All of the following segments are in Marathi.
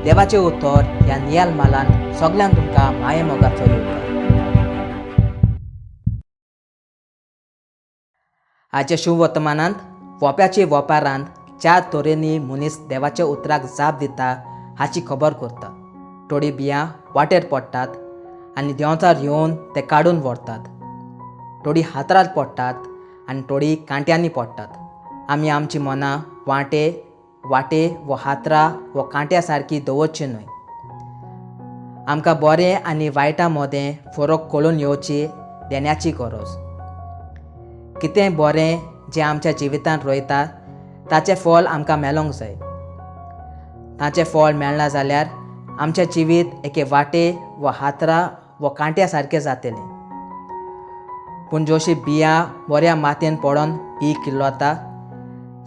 देवाचे उतर ह्या नियाल मालान सगळ्यांक तुमकां माये मोगाचो येवकार. आजच्या शुभ वर्तमानांत वोप्याचे वोपारांत 4 तरेनी मनीस देवाच्या उतराक जाप दिता हाची खबर करता. थोडी बियां वाटेर पडटात आनी देंवचार येवन ते काडून व्हरतात. थोडी हातरार पडटात आनी थोडी कांट्यांनी पडटात. आमी आमची मनां वाटे व हातरां व कांट्या सारकी दवरची न्हय. आमकां बरें आनी वायटा मदें फरक कळून येवची देण्याची गरज. कितेंय बरें जें आमच्या जिवितांत रोयता ताचें फळ आमकां मेळोंक जाय. ताचें फळ मेळना जाल्यार आमचें जिवीत एके वाटे व हातरां व कांट्या सारकें जातलें. पूण जशी बियां बऱ्या मातयेन पडोन बी किल्लोता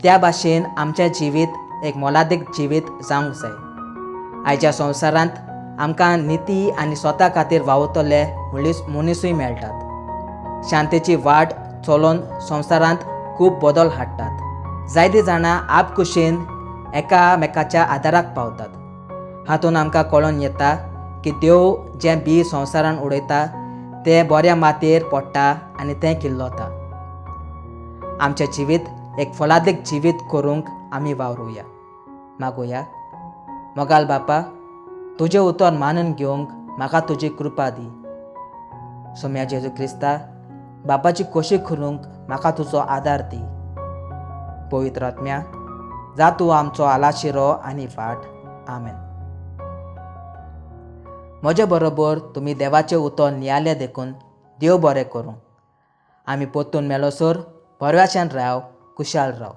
त्या भाशेन आमचें जिवीत एक मोलादीक जिवीत जावंक जाय. आयच्या संवसारांत आमकां निती आनी स्वता खातीर वावुरतले मनीसूय मेळटात. शांतेची वाट चलोवन संवसारांत खूब बदल हाडटात. जायतीं जाणां आपखुशीन एकामेकाच्या आदाराक पावतात. हातून आमकां कळून येता की देव जें बी संवसारांत उडयता तें बऱ्या मातयेर पडटा आनी तें किल्लोता. आमचें जिवीत एक फलादीक जिवीत करूंक आमी वावरुया. मागुया. मोगाल बापा, तुजें उतर मानून घेवंक म्हाका तुजी कृपा दी. सोम्या जेजू क्रिस्ता, बापाची खोशी करूंक म्हाका तुजो आदार दी. पवित्र आत्म्या, जा तूं आमचो आलाशिरो आनी फाट. आमेन. म्हजे बरोबर तुमी देवाचें उतर नियालें देखून देव बरें करूं. आमी परतून मेळोसर बरव्याच्यान राव, कुशाल राव.